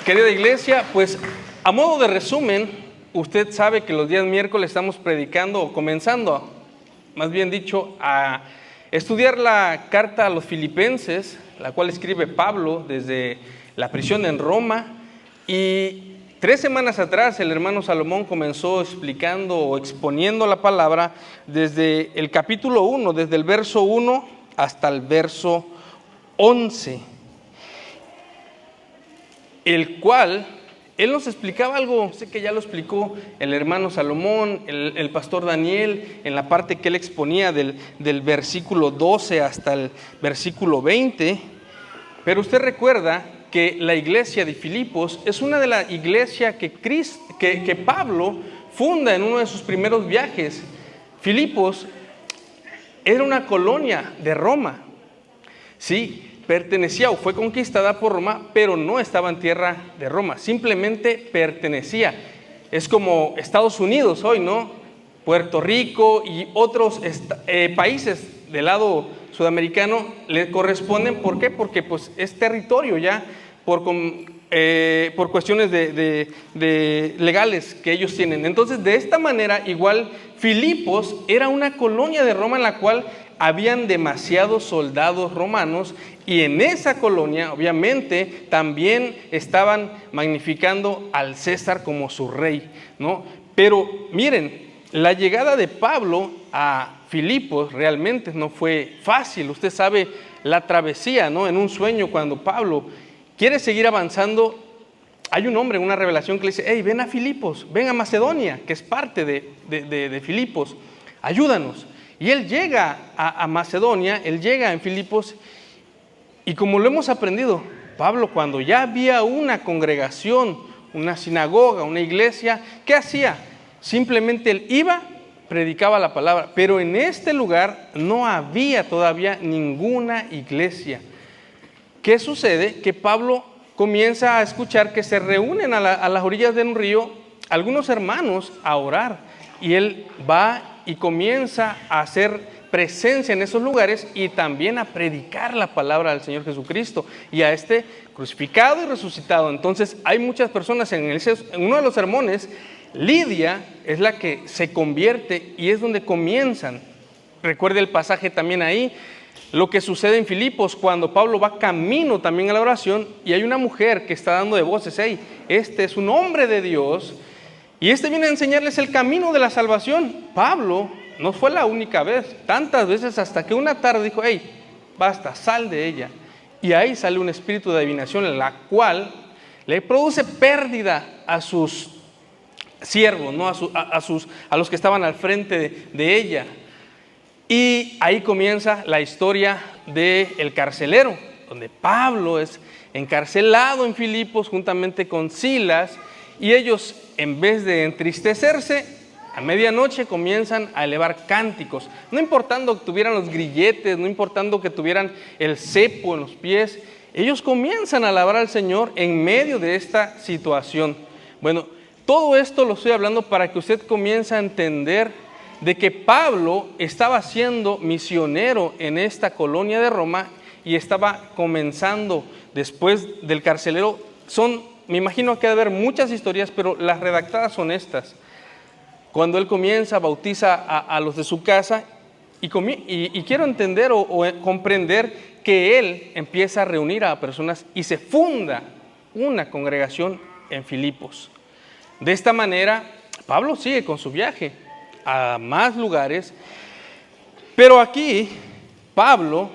Querida iglesia, pues a modo de resumen, usted sabe que los días miércoles estamos predicando o comenzando, más bien dicho, a estudiar la carta a los Filipenses, la cual escribe Pablo desde la prisión en Roma. Y 3 semanas atrás el hermano Salomón comenzó explicando o exponiendo la palabra desde el capítulo 1, desde el verso 1 hasta el verso 11, el cual él nos explicaba algo, sé que ya lo explicó el hermano Salomón, el pastor Daniel, en la parte que él exponía del versículo 12 hasta el versículo 20, pero usted recuerda que la iglesia de Filipos es una de las iglesias que Pablo funda en uno de sus primeros viajes. Filipos era una colonia de Roma, sí, pertenecía o fue conquistada por Roma, pero no estaba en tierra de Roma, simplemente pertenecía. Es como Estados Unidos hoy, ¿no? Puerto Rico y otros países del lado sudamericano le corresponden. ¿Por qué? Porque pues es territorio ya por cuestiones de legales que ellos tienen. Entonces, de esta manera, igual Filipos era una colonia de Roma en la cual habían demasiados soldados romanos, y en esa colonia obviamente también estaban magnificando al César como su rey, ¿no? Pero miren, la llegada de Pablo a Filipos realmente no fue fácil. Usted sabe la travesía, ¿no? En un sueño, cuando Pablo quiere seguir avanzando, hay un hombre en una revelación que le dice: hey, ven a Filipos, ven a Macedonia, que es parte de Filipos, ayúdanos. Y él llega a Macedonia, él llega en Filipos, y como lo hemos aprendido, Pablo, cuando ya había una congregación, una sinagoga, una iglesia, ¿qué hacía? Simplemente él iba, predicaba la palabra, pero en este lugar no había todavía ninguna iglesia. ¿Qué sucede? Que Pablo comienza a escuchar que se reúnen a las orillas de un río algunos hermanos a orar, y él va y comienza a hacer presencia en esos lugares y también a predicar la palabra del Señor Jesucristo y a este crucificado y resucitado. Entonces hay muchas personas en uno de los sermones. Lidia es la que se convierte y es donde comienzan. Recuerde el pasaje también ahí, lo que sucede en Filipos cuando Pablo va camino también a la oración y hay una mujer que está dando de voces: hey, este es un hombre de Dios y este viene a enseñarles el camino de la salvación. Pablo no fue la única vez, tantas veces, hasta que una tarde dijo: hey, basta, sal de ella. Y ahí sale un espíritu de adivinación, la cual le produce pérdida a sus siervos, ¿no? a los que estaban al frente de ella. Y ahí comienza la historia del carcelero, donde Pablo es encarcelado en Filipos juntamente con Silas, y ellos, en vez de entristecerse, a medianoche comienzan a elevar cánticos, no importando que tuvieran los grilletes, no importando que tuvieran el cepo en los pies, ellos comienzan a alabar al Señor en medio de esta situación. Bueno, todo esto lo estoy hablando para que usted comience a entender de que Pablo estaba siendo misionero en esta colonia de Roma y estaba comenzando después del carcelero. Me imagino que debe haber muchas historias, pero las redactadas son estas. Cuando él comienza, bautiza a los de su casa y quiero entender o comprender que él empieza a reunir a personas y se funda una congregación en Filipos. De esta manera, Pablo sigue con su viaje a más lugares, pero aquí Pablo,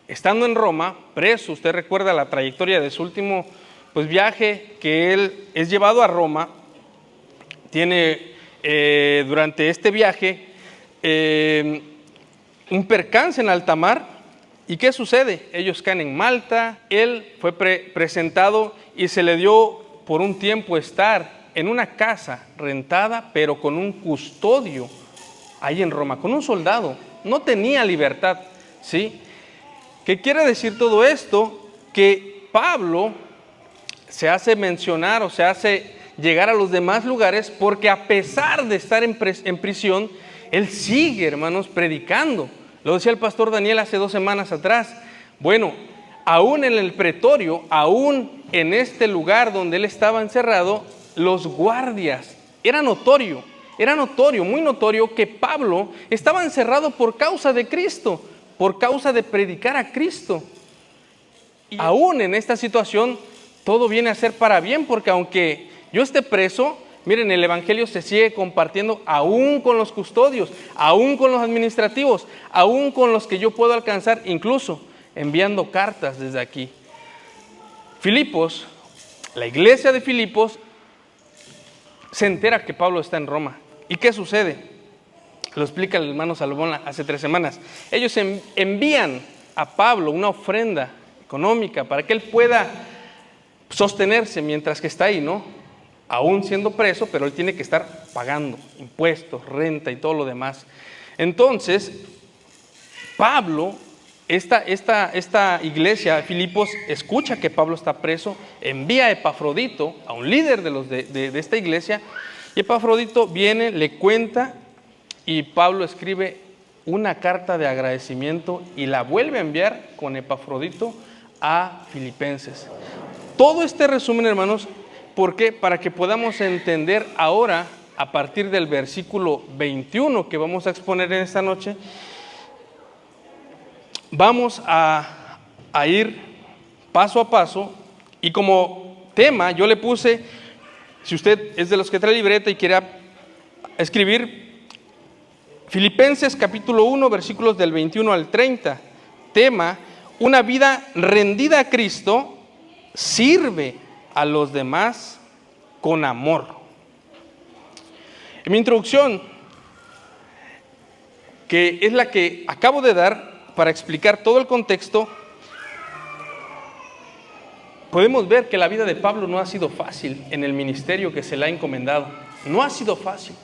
estando en Roma, preso, usted recuerda la trayectoria de su último viaje, que él es llevado a Roma. Tiene durante este viaje un percance en alta mar. ¿Y qué sucede? Ellos caen en Malta, él fue presentado y se le dio por un tiempo estar en una casa rentada, pero con un custodio ahí en Roma, con un soldado. No tenía libertad, ¿sí? ¿Qué quiere decir todo esto? Que Pablo se hace mencionar o se hace llegar a los demás lugares porque a pesar de estar en prisión, él sigue, hermanos, predicando. Lo decía el pastor Daniel hace 2 semanas atrás. Bueno, aún en el pretorio, aún en este lugar donde él estaba encerrado, los guardias, era notorio, muy notorio que Pablo estaba encerrado por causa de Cristo, por causa de predicar a Cristo. Y aún en esta situación, todo viene a ser para bien, porque aunque yo esté preso, miren, el evangelio se sigue compartiendo aún con los custodios, aún con los administrativos, aún con los que yo puedo alcanzar, incluso enviando cartas desde aquí. Filipos, la iglesia de Filipos, se entera que Pablo está en Roma. ¿Y qué sucede? Lo explica el hermano Salomón hace 3 semanas. Ellos envían a Pablo una ofrenda económica para que él pueda sostenerse mientras que está ahí, ¿no? Aún siendo preso, pero él tiene que estar pagando impuestos, renta y todo lo demás. Entonces, Pablo, esta iglesia de Filipos, escucha que Pablo está preso, envía a Epafrodito, a un líder de esta iglesia, y Epafrodito viene, le cuenta, y Pablo escribe una carta de agradecimiento y la vuelve a enviar con Epafrodito a Filipenses. Todo este resumen, hermanos, ¿por qué? Para que podamos entender ahora, a partir del versículo 21 que vamos a exponer en esta noche, vamos a ir paso a paso, y como tema yo le puse, si usted es de los que trae libreta y quiere escribir, Filipenses capítulo 1, versículos del 21 al 30, tema: una vida rendida a Cristo sirve a los demás con amor. En mi introducción, que es la que acabo de dar para explicar todo el contexto, podemos ver que la vida de Pablo no ha sido fácil en el ministerio que se le ha encomendado. No ha sido fácil.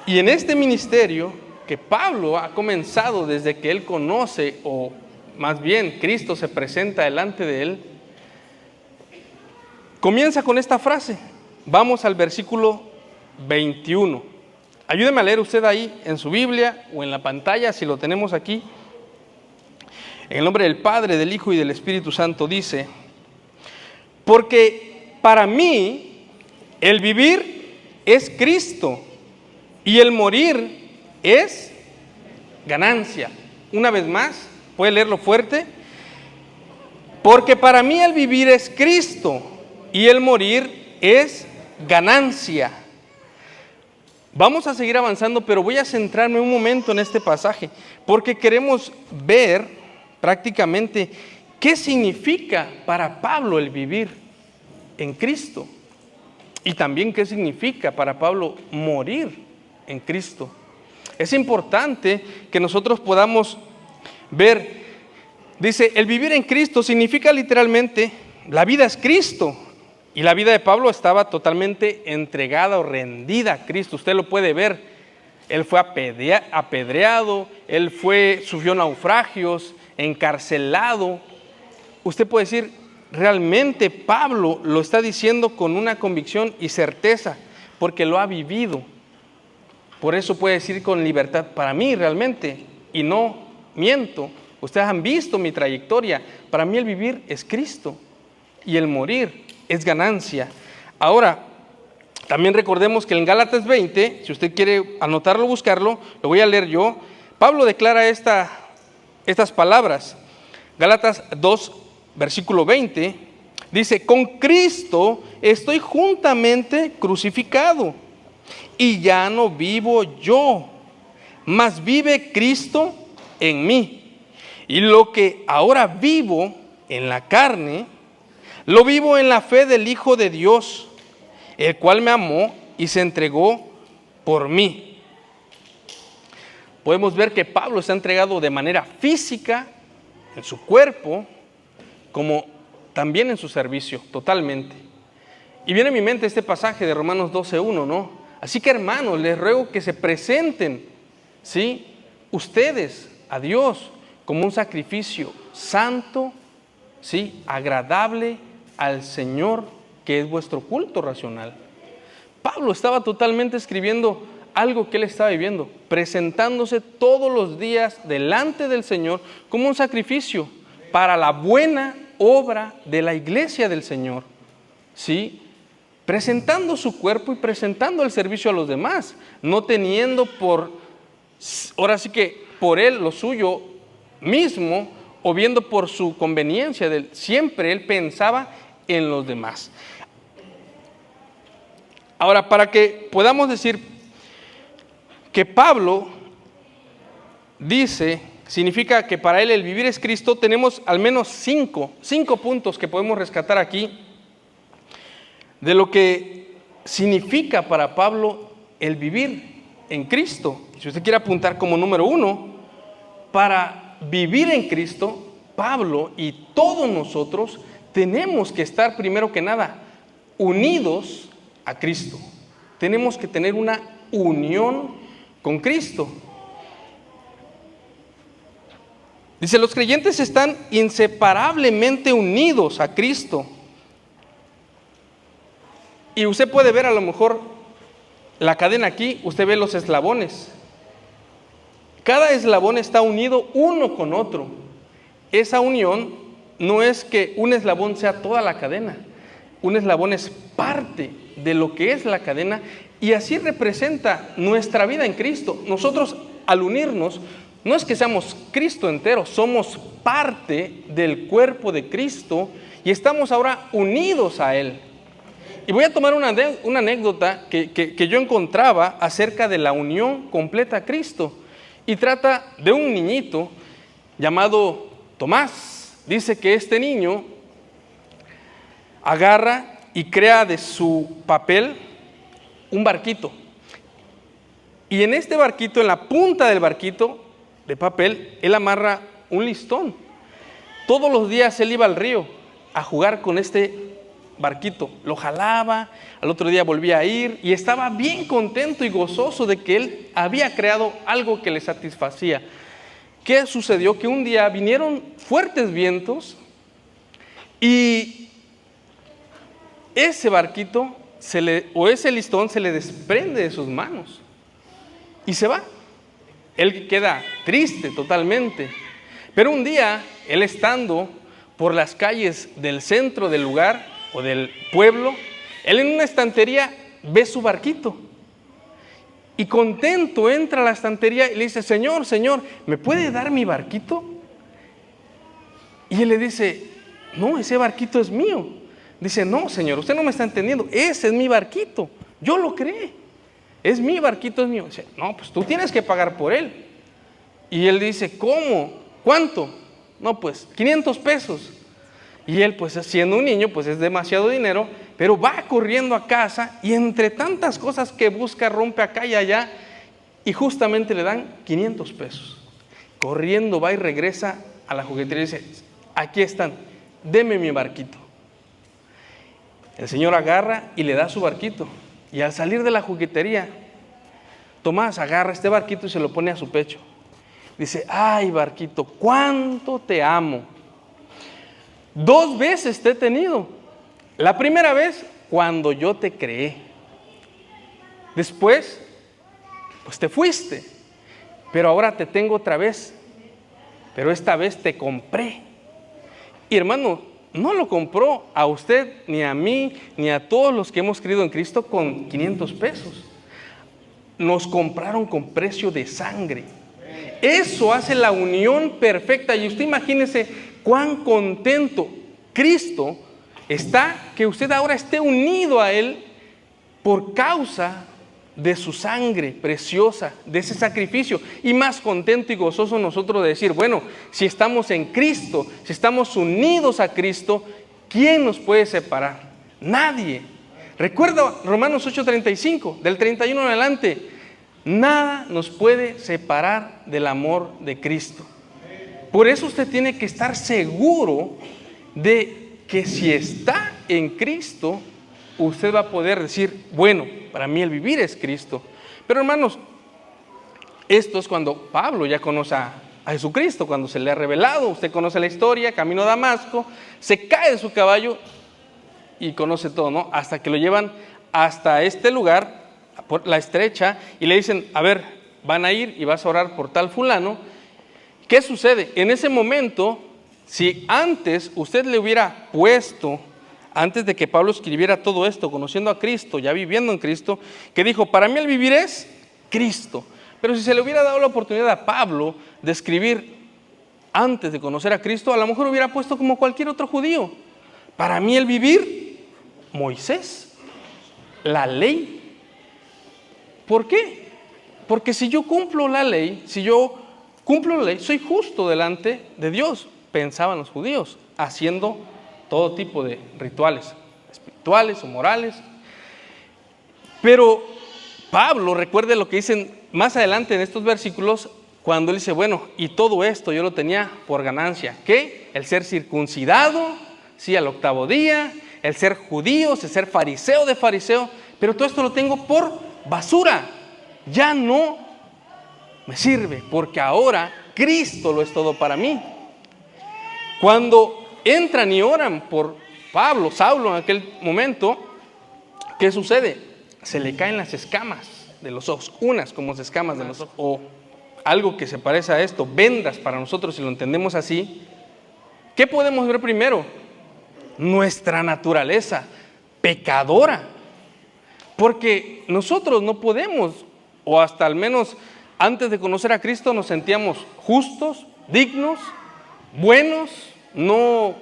Y en este ministerio que Pablo ha comenzado desde que él conoce, o más bien Cristo se presenta delante de él, comienza con esta frase. Vamos al versículo 21. Ayúdeme a leer usted ahí en su Biblia o en la pantalla, si lo tenemos aquí. En el nombre del Padre, del Hijo y del Espíritu Santo dice: porque para mí el vivir es Cristo y el morir es ganancia. Una vez más, ¿puede leerlo fuerte? Porque para mí el vivir es Cristo y el morir es ganancia. Vamos a seguir avanzando, pero voy a centrarme un momento en este pasaje, porque queremos ver prácticamente qué significa para Pablo el vivir en Cristo, y también qué significa para Pablo morir en Cristo. Es importante que nosotros podamos ver. Dice, el vivir en Cristo significa literalmente, la vida es Cristo. Y la vida de Pablo estaba totalmente entregada o rendida a Cristo. Usted lo puede ver. Él fue apedreado, él sufrió naufragios, encarcelado. Usted puede decir, realmente Pablo lo está diciendo con una convicción y certeza, porque lo ha vivido. Por eso puede decir con libertad, para mí realmente, y no miento, ustedes han visto mi trayectoria, para mí el vivir es Cristo y el morir es ganancia. Ahora, también recordemos que en Gálatas 20, si usted quiere anotarlo, buscarlo, lo voy a leer yo. Pablo declara estas palabras. Gálatas 2, versículo 20, dice: con Cristo estoy juntamente crucificado, y ya no vivo yo, mas vive Cristo en mí. Y lo que ahora vivo en la carne, lo vivo en la fe del Hijo de Dios, el cual me amó y se entregó por mí. Podemos ver que Pablo se ha entregado de manera física, en su cuerpo, como también en su servicio, totalmente. Y viene a mi mente este pasaje de Romanos 12:1, ¿no? Así que, hermanos, les ruego que se presenten, ¿sí?, ustedes a Dios como un sacrificio santo, ¿sí?, agradable al Señor, que es vuestro culto racional. Pablo estaba totalmente escribiendo algo que él estaba viviendo, presentándose todos los días delante del Señor como un sacrificio, para la buena obra de la iglesia del Señor, ¿sí? Presentando su cuerpo y presentando el servicio a los demás, no teniendo ahora sí que por él lo suyo mismo, o viendo por su conveniencia de él. Siempre él pensaba en los demás. Ahora, para que podamos decir que Pablo dice, significa que para él el vivir es Cristo, tenemos al menos cinco puntos que podemos rescatar aquí de lo que significa para Pablo el vivir en Cristo. Si usted quiere apuntar como número 1, para vivir en Cristo, Pablo y todos nosotros tenemos que estar primero que nada unidos a Cristo. Tenemos que tener una unión con Cristo. Dice, los creyentes están inseparablemente unidos a Cristo. Y usted puede ver a lo mejor la cadena aquí, usted ve los eslabones. Cada eslabón está unido uno con otro. Esa unión no es que un eslabón sea toda la cadena. Un eslabón es parte de lo que es la cadena y así representa nuestra vida en Cristo. Nosotros al unirnos, no es que seamos Cristo entero, somos parte del cuerpo de Cristo y estamos ahora unidos a Él. Y voy a tomar una anécdota que yo encontraba acerca de la unión completa a Cristo. Y trata de un niñito llamado Tomás. Dice que este niño agarra y crea de su papel un barquito. Y en este barquito, en la punta del barquito de papel, él amarra un listón. Todos los días él iba al río a jugar con este barquito, lo jalaba, al otro día volvía a ir y estaba bien contento y gozoso de que él había creado algo que le satisfacía. ¿Qué sucedió? Que un día vinieron fuertes vientos y ese barquito ese listón se le desprende de sus manos y se va. Él queda triste totalmente. Pero un día, él estando por las calles del centro del lugar o del pueblo, él en una estantería ve su barquito y contento entra a la estantería y le dice, Señor, ¿me puede dar mi barquito? Y él le dice, no, ese barquito es mío. Dice, no, Señor, usted no me está entendiendo, ese es mi barquito, yo lo creé, es mi barquito, es mío. Dice, no, pues tú tienes que pagar por él. Y él dice, ¿cómo? ¿Cuánto? No, pues 500 pesos. Y él, pues siendo un niño, pues es demasiado dinero, pero va corriendo a casa y entre tantas cosas que busca, rompe acá y allá y justamente le dan 500 pesos. Corriendo va y regresa a la juguetería y dice, aquí están, deme mi barquito. El Señor agarra y le da su barquito. Y al salir de la juguetería, Tomás agarra este barquito y se lo pone a su pecho. Dice, ay barquito, cuánto te amo. 2 veces te he tenido. La primera vez cuando yo te creé. Después, pues te fuiste. Pero ahora te tengo otra vez. Pero esta vez te compré. Y hermano, no lo compró a usted, ni a mí, ni a todos los que hemos creído en Cristo con 500 pesos. Nos compraron con precio de sangre. Eso hace la unión perfecta. Y usted imagínese cuán contento Cristo está que usted ahora esté unido a Él por causa de su sangre preciosa, de ese sacrificio. Y más contento y gozoso nosotros de decir, bueno, si estamos en Cristo, si estamos unidos a Cristo, ¿quién nos puede separar? Nadie. Recuerda Romanos 8:35, del 31 en adelante. Nada nos puede separar del amor de Cristo. Por eso usted tiene que estar seguro de que si está en Cristo, usted va a poder decir, bueno, para mí el vivir es Cristo. Pero hermanos, esto es cuando Pablo ya conoce a Jesucristo, cuando se le ha revelado. Usted conoce la historia, camino a Damasco, se cae de su caballo y conoce todo, ¿no? Hasta que lo llevan hasta este lugar, por la estrecha, y le dicen, a ver, van a ir y vas a orar por tal fulano. ¿Qué sucede? En ese momento Si antes usted le hubiera puesto, antes de que Pablo escribiera todo esto, conociendo a Cristo, ya viviendo en Cristo, que dijo, para mí el vivir es Cristo. Pero si se le hubiera dado la oportunidad a Pablo de escribir antes de conocer a Cristo, a lo mejor hubiera puesto como cualquier otro judío. Para mí el vivir, Moisés, la ley. ¿Por qué? Porque si yo cumplo la ley, soy justo delante de Dios, pensaban los judíos, haciendo todo tipo de rituales espirituales o morales. Pero Pablo, recuerde lo que dicen más adelante en estos versículos, cuando él dice, bueno, y todo esto yo lo tenía por ganancia. ¿Qué? El ser circuncidado, sí, al 8º día, el ser judío, el ser fariseo de fariseo, pero todo esto lo tengo por basura. Ya no me sirve, porque ahora Cristo lo es todo para mí. Cuando entran y oran por Pablo, Saulo en aquel momento, ¿qué sucede? Se le caen las escamas de los ojos, unas como escamas de los ojos, o algo que se parece a esto, vendas para nosotros si lo entendemos así. ¿Qué podemos ver primero? Nuestra naturaleza pecadora, porque nosotros no podemos, o hasta al menos antes de conocer a Cristo nos sentíamos justos, dignos, buenos, no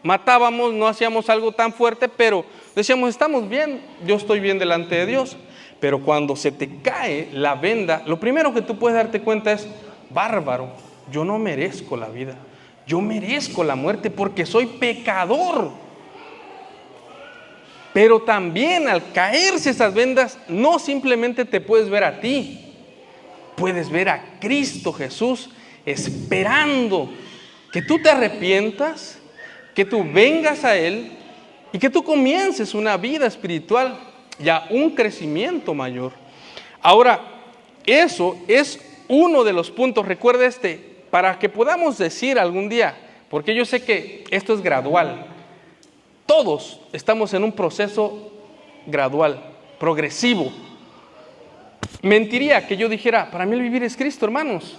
matábamos, no hacíamos algo tan fuerte, pero decíamos, estamos bien, yo estoy bien delante de Dios. Pero cuando se te cae la venda, lo primero que tú puedes darte cuenta es, bárbaro, yo no merezco la vida, yo merezco la muerte porque soy pecador. Pero también al caerse esas vendas, no simplemente te puedes ver a ti, puedes ver a Cristo Jesús esperando que tú te arrepientas, que tú vengas a Él y que tú comiences una vida espiritual, ya un crecimiento mayor. Ahora, eso es uno de los puntos, recuerda para que podamos decir algún día, porque yo sé que esto es gradual, todos estamos en un proceso gradual, progresivo. Mentiría que yo dijera, para mí el vivir es Cristo, hermanos.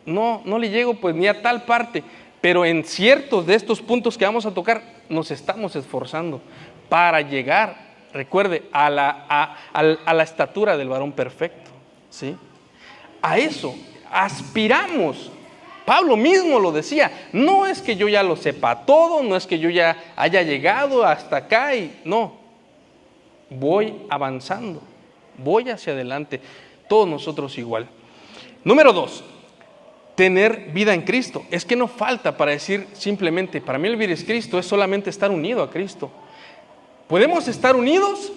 No le llego pues ni a tal parte, pero en ciertos de estos puntos que vamos a tocar, nos estamos esforzando para llegar, recuerde, a la estatura del varón perfecto, ¿sí? A eso aspiramos. Pablo mismo lo decía, no es que yo ya lo sepa todo, no es que yo ya haya llegado hasta acá no, voy avanzando, voy hacia adelante, todos nosotros igual. Número 2, tener vida en Cristo. Es que no falta para decir simplemente, para mí el vivir es Cristo, es solamente estar unido a Cristo. ¿Podemos estar unidos?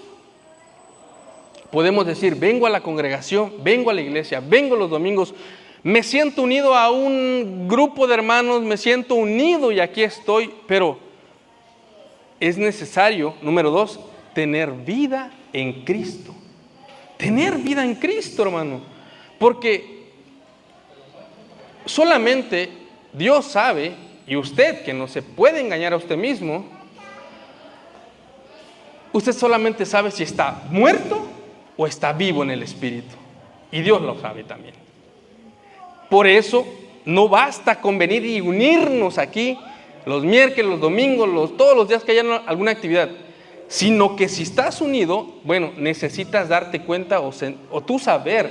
Podemos decir, vengo a la congregación, vengo a la iglesia, vengo los domingos, me siento unido a un grupo de hermanos, me siento unido y aquí estoy, pero es necesario, número 2, tener vida en Cristo. Tener vida en Cristo, hermano, porque solamente Dios sabe, y usted que no se puede engañar a usted mismo, usted solamente sabe si está muerto o está vivo en el Espíritu. Y Dios lo sabe también. Por eso no basta con venir y unirnos aquí los miércoles, los domingos, todos los días que haya alguna actividad, sino que si estás unido, bueno, necesitas darte cuenta o tú saber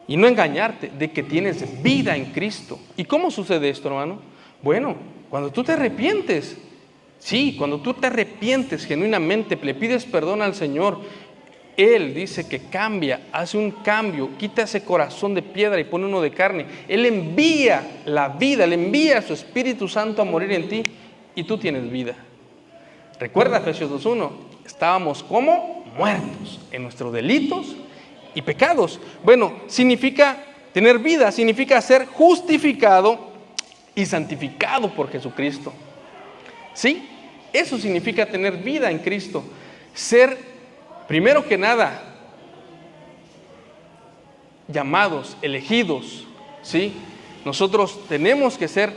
y no engañarte de que tienes vida en Cristo. ¿Y cómo sucede esto, hermano? Bueno, cuando tú te arrepientes, sí, cuando tú te arrepientes genuinamente, le pides perdón al Señor, Él dice que cambia, hace un cambio, quita ese corazón de piedra y pone uno de carne. Él envía la vida, Él envía a su Espíritu Santo a morir en ti y tú tienes vida. Recuerda Efesios 2:1, estábamos como muertos en nuestros delitos y pecados. Bueno, significa tener vida, significa ser justificado y santificado por Jesucristo. ¿Sí? Eso significa tener vida en Cristo. Ser, primero que nada, llamados, elegidos, ¿sí? Nosotros tenemos que ser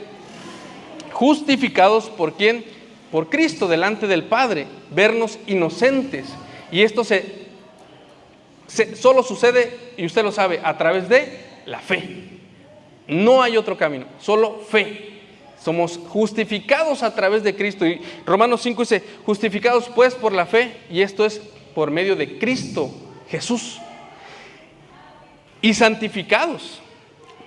justificados ¿por quién? Por Cristo delante del Padre, vernos inocentes. Y esto solo sucede, y usted lo sabe, a través de la fe. No hay otro camino, solo fe. Somos justificados a través de Cristo. Y Romanos 5 dice, justificados pues por la fe, y esto es por medio de Cristo Jesús. Y santificados,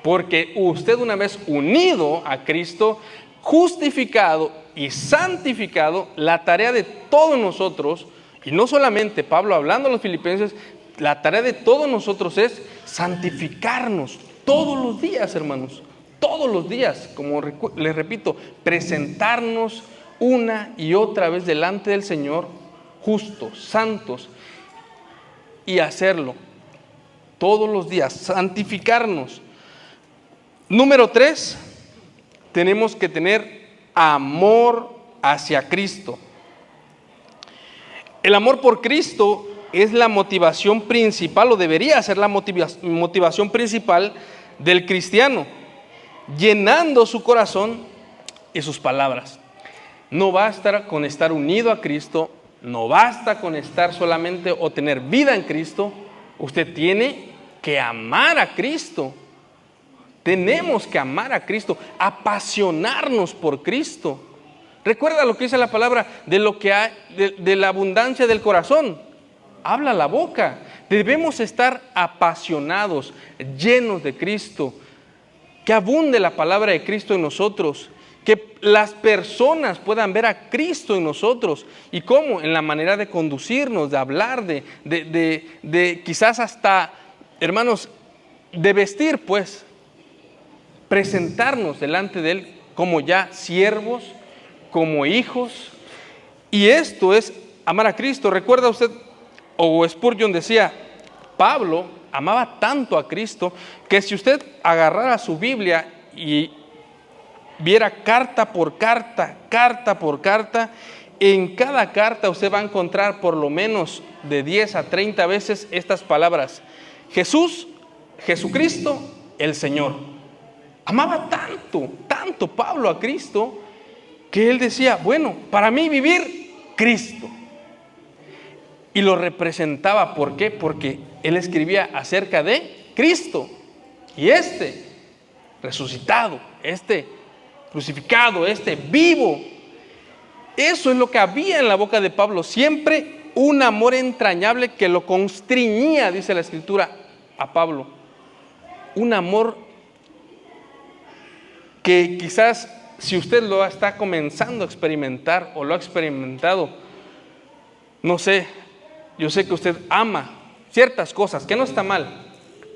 porque usted una vez unido a Cristo, justificado y santificado, la tarea de todos nosotros, y no solamente Pablo hablando a los filipenses, la tarea de todos nosotros es santificarnos todos los días, hermanos. Todos los días, como les repito, presentarnos una y otra vez delante del Señor, justos, santos, y hacerlo todos los días, santificarnos. Número 3, tenemos que tener amor hacia Cristo. El amor por Cristo es la motivación principal, o debería ser la motivación principal del cristiano, llenando su corazón y sus palabras. No basta con estar unido a Cristo, no basta con estar solamente o tener vida en Cristo. Usted tiene que amar a Cristo. Tenemos que amar a Cristo, apasionarnos por Cristo. Recuerda lo que dice la palabra, de lo que hay, de la abundancia del corazón habla la boca. Debemos estar apasionados, llenos de Cristo. Que abunde la palabra de Cristo en nosotros, que las personas puedan ver a Cristo en nosotros. ¿Y cómo? En la manera de conducirnos, de hablar, de quizás hasta, hermanos, de vestir, pues, presentarnos delante de Él como ya siervos, como hijos. Y esto es amar a Cristo. ¿Recuerda usted? O Spurgeon decía, Pablo amaba tanto a Cristo que si usted agarrara su Biblia y viera carta por carta, en cada carta usted va a encontrar por lo menos de 10 a 30 veces estas palabras: Jesús, Jesucristo, el Señor. Amaba tanto Pablo a Cristo, que él decía, bueno, para mí vivir, Cristo. Y lo representaba, ¿por qué? Porque él escribía acerca de Cristo. Y resucitado, crucificado, vivo. Eso es lo que había en la boca de Pablo. Siempre un amor entrañable que lo constriñía, dice la Escritura, a Pablo. Un amor que quizás, si usted lo está comenzando a experimentar o lo ha experimentado, no sé, yo sé que usted ama ciertas cosas, que no está mal,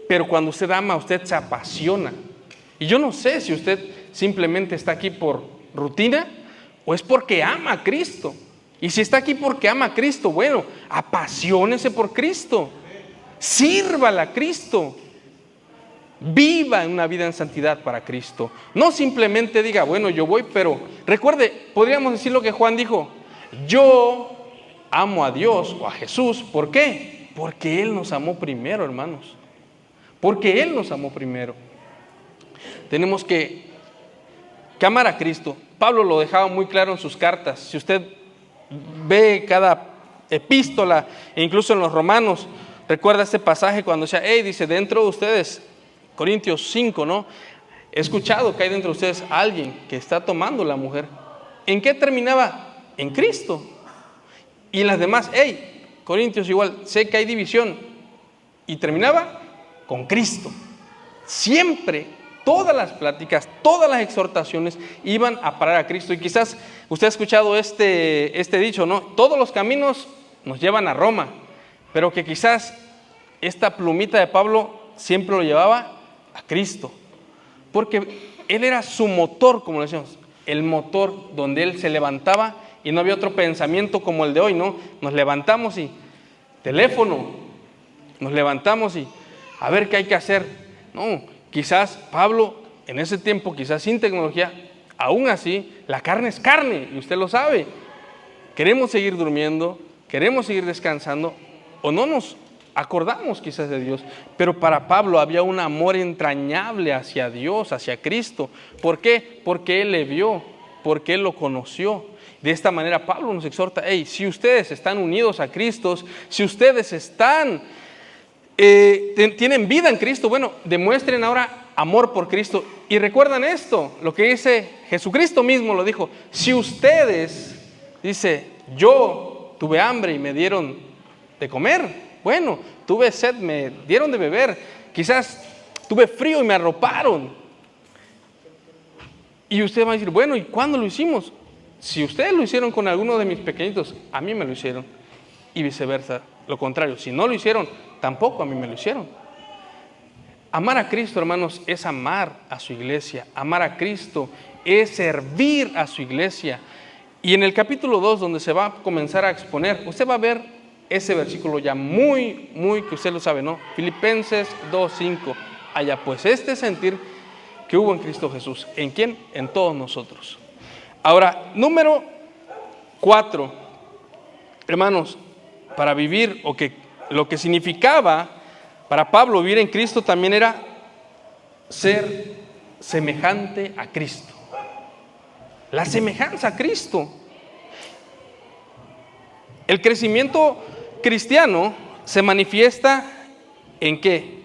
pero cuando usted ama, usted se apasiona. Y yo no sé si usted simplemente está aquí por rutina o es porque ama a Cristo. Y si está aquí porque ama a Cristo, bueno, apasionese por Cristo, sírvala a Cristo, viva una vida en santidad para Cristo. No simplemente diga, bueno, yo voy, pero recuerde, podríamos decir lo que Juan dijo: yo amo a Dios o a Jesús. ¿Por qué? Porque Él nos amó primero, hermanos. Porque Él nos amó primero. Tenemos que amar a Cristo. Pablo lo dejaba muy claro en sus cartas. Si usted ve cada epístola, e incluso en los Romanos, recuerda este pasaje cuando decía, dice, dentro de ustedes, Corintios 5, ¿no? He escuchado que hay dentro de ustedes alguien que está tomando la mujer. ¿En qué terminaba? En Cristo. Y en las demás, Corintios igual, sé que hay división. Y terminaba con Cristo. Siempre, todas las pláticas, todas las exhortaciones iban a parar a Cristo. Y quizás usted ha escuchado este dicho, ¿no? Todos los caminos nos llevan a Roma. Pero que quizás esta plumita de Pablo siempre lo llevaba a Cristo. Porque Él era su motor, como le decíamos. El motor donde Él se levantaba y no había otro pensamiento como el de hoy, ¿no? Nos levantamos y teléfono, nos levantamos y a ver qué hay que hacer. No, quizás Pablo en ese tiempo, quizás sin tecnología, aún así, la carne es carne y usted lo sabe. Queremos seguir durmiendo, queremos seguir descansando o no nos acordamos quizás de Dios, pero para Pablo había un amor entrañable hacia Dios, hacia Cristo. ¿Por qué? Porque Él le vio, porque Él lo conoció. De esta manera Pablo nos exhorta, si ustedes están unidos a Cristo, si ustedes están, tienen vida en Cristo, bueno, demuestren ahora amor por Cristo. Y recuerdan esto, lo que dice Jesucristo mismo lo dijo: si ustedes, dice, yo tuve hambre y me dieron de comer, bueno, tuve sed, me dieron de beber, quizás tuve frío y me arroparon. Y usted va a decir, bueno, ¿y cuándo lo hicimos? Si ustedes lo hicieron con alguno de mis pequeñitos, a mí me lo hicieron. Y viceversa, lo contrario, si no lo hicieron, tampoco a mí me lo hicieron. Amar a Cristo, hermanos, es amar a su iglesia. Amar a Cristo es servir a su iglesia. Y en el capítulo 2, donde se va a comenzar a exponer, usted va a ver ese versículo ya muy, que usted lo sabe, ¿no? Filipenses 2:5. Allá pues este sentir que hubo en Cristo Jesús. ¿En quién? En todos nosotros. Ahora, número 4, hermanos, para vivir, o que lo que significaba para Pablo vivir en Cristo también era ser semejante a Cristo. La semejanza a Cristo. El crecimiento cristiano se manifiesta ¿en qué?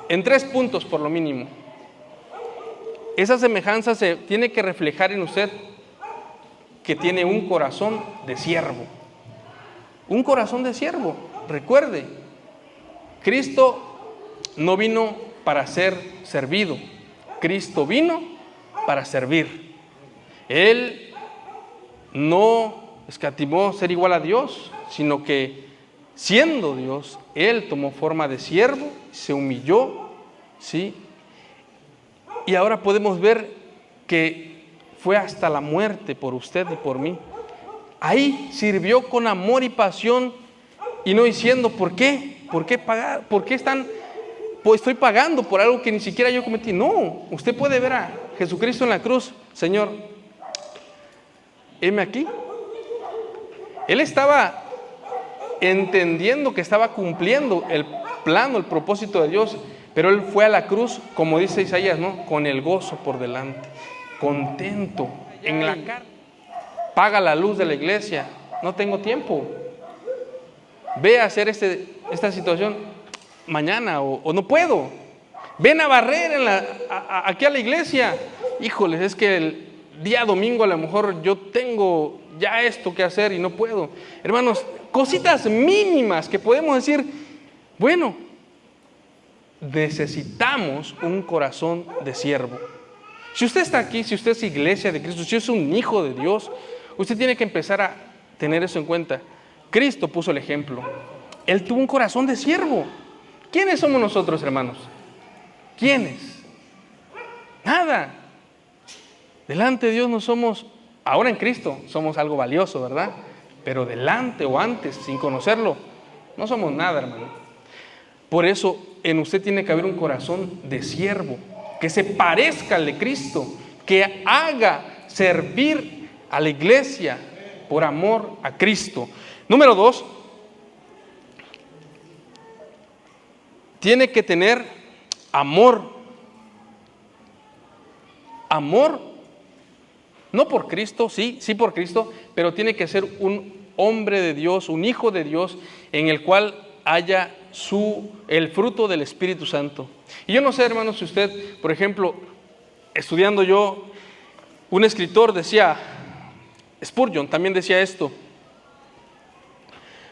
En 3 puntos por lo mínimo. Esa semejanza se tiene que reflejar en usted que tiene un corazón de siervo. Un corazón de siervo. Recuerde, Cristo no vino para ser servido. Cristo vino para servir. Él no escatimó ser igual a Dios, sino que siendo Dios, Él tomó forma de siervo, se humilló, ¿sí? Y ahora podemos ver que fue hasta la muerte por usted y por mí. Ahí sirvió con amor y pasión y no diciendo, ¿por qué? ¿Por qué pagar? ¿Por qué estoy pagando por algo que ni siquiera yo cometí? No, usted puede ver a Jesucristo en la cruz. Señor, heme aquí. Él estaba entendiendo que estaba cumpliendo el plano, el propósito de Dios, pero Él fue a la cruz, como dice Isaías, ¿no? Con el gozo por delante, contento en la cara. Paga la luz de la iglesia, no tengo tiempo. Ve a hacer esta situación mañana o no puedo. Ven a barrer aquí a la iglesia. Híjoles, es que el día domingo a lo mejor yo tengo ya esto que hacer y no puedo. Hermanos, cositas mínimas que podemos decir, bueno, necesitamos un corazón de siervo. Si usted está aquí, si usted es iglesia de Cristo, si es un hijo de Dios, usted tiene que empezar a tener eso en cuenta. Cristo puso el ejemplo. Él tuvo un corazón de siervo. ¿Quiénes somos nosotros, hermanos? ¿Quiénes? Nada. Delante de Dios no somos, ahora en Cristo somos algo valioso, ¿verdad? Pero delante o antes, sin conocerlo, no somos nada, hermano. Por eso en usted tiene que haber un corazón de siervo, que se parezca al de Cristo, que haga servir a la iglesia por amor a Cristo. Número 2, tiene que tener amor. Amor, no por Cristo, sí por Cristo, pero tiene que ser un hombre de Dios, un hijo de Dios, en el cual haya el fruto del Espíritu Santo. Y yo no sé, hermanos, si usted, por ejemplo, estudiando yo, un escritor decía, Spurgeon también decía esto: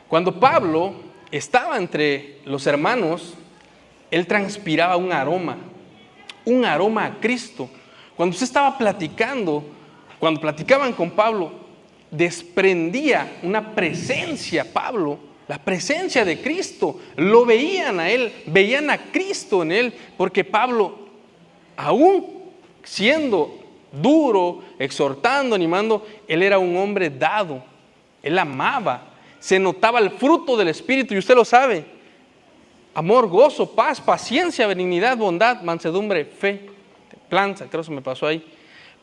cuando Pablo estaba entre los hermanos, él transpiraba un aroma a Cristo. Cuando usted estaba platicando, cuando platicaban con Pablo, desprendía una presencia, Pablo, la presencia de Cristo. Lo veían a él, veían a Cristo en él, porque Pablo, aún siendo duro, exhortando, animando, él era un hombre dado, él amaba, se notaba el fruto del Espíritu, y usted lo sabe: amor, gozo, paz, paciencia, benignidad, bondad, mansedumbre, fe, templanza. Creo que se me pasó ahí.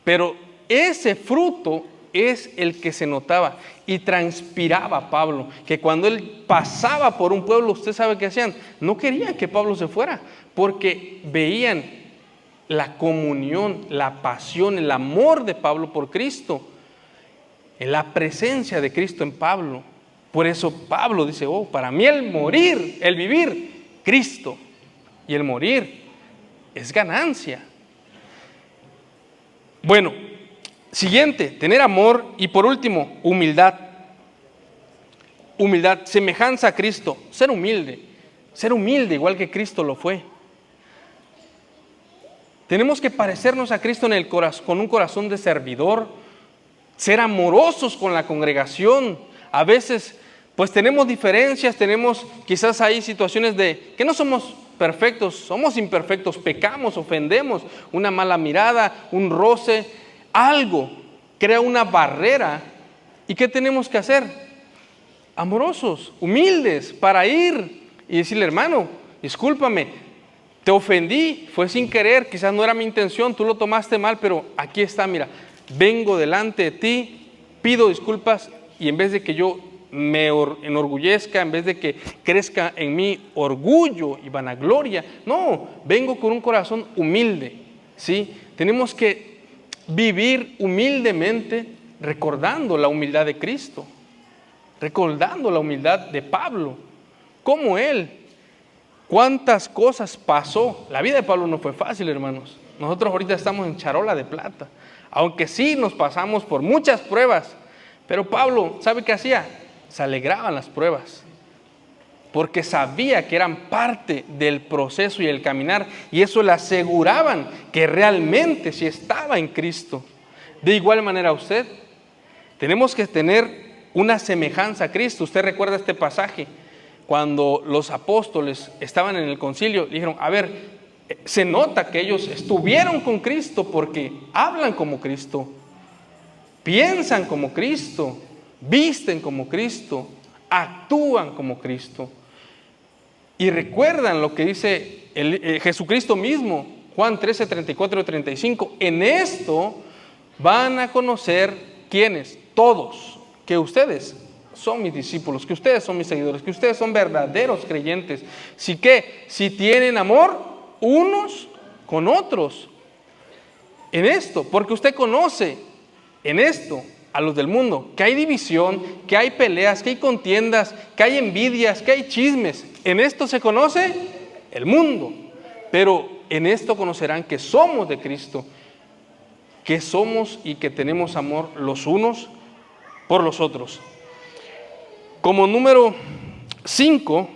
Pero ese fruto es el que se notaba y transpiraba Pablo, que cuando él pasaba por un pueblo, usted sabe qué hacían, no querían que Pablo se fuera, porque veían la comunión, la pasión, el amor de Pablo por Cristo, la presencia de Cristo en Pablo. Por eso Pablo dice, para mí el morir, el vivir, Cristo, y el morir, es ganancia. Bueno, siguiente, tener amor. Y por último, humildad. Humildad, semejanza a Cristo, ser humilde igual que Cristo lo fue. Tenemos que parecernos a Cristo en el corazón, con un corazón de servidor, ser amorosos con la congregación. A veces pues tenemos diferencias, tenemos quizás ahí situaciones de que no somos perfectos, somos imperfectos, pecamos, ofendemos, una mala mirada, un roce, algo crea una barrera. ¿Y qué tenemos que hacer? Amorosos, humildes, para ir y decirle, hermano, discúlpame, te ofendí, fue sin querer, quizás no era mi intención, tú lo tomaste mal, pero aquí está, mira, vengo delante de ti, pido disculpas, y en vez de que yo me enorgullezca, en vez de que crezca en mí orgullo y vanagloria, no, vengo con un corazón humilde, ¿sí? Tenemos que vivir humildemente recordando la humildad de Cristo, recordando la humildad de Pablo, como él, cuántas cosas pasó. La vida de Pablo no fue fácil, hermanos. Nosotros ahorita estamos en charola de plata, aunque sí nos pasamos por muchas pruebas, pero Pablo, ¿sabe qué hacía? Se alegraban las pruebas, porque sabía que eran parte del proceso y el caminar, y eso le aseguraban que realmente sí estaba en Cristo. De igual manera usted, tenemos que tener una semejanza a Cristo. Usted recuerda este pasaje, cuando los apóstoles estaban en el concilio, dijeron, a ver, se nota que ellos estuvieron con Cristo porque hablan como Cristo, piensan como Cristo, visten como Cristo, actúan como Cristo. Y recuerdan lo que dice Jesucristo mismo, Juan 13, 34 y 35. En esto van a conocer, ¿quiénes? Todos, que ustedes son mis discípulos, que ustedes son mis seguidores, que ustedes son verdaderos creyentes. Si tienen amor unos con otros. En esto, porque usted conoce en esto a los del mundo, que hay división, que hay peleas, que hay contiendas, que hay envidias, que hay chismes. En esto se conoce el mundo, pero en esto conocerán que somos de Cristo, que somos y que tenemos amor los unos por los otros. Como número 5,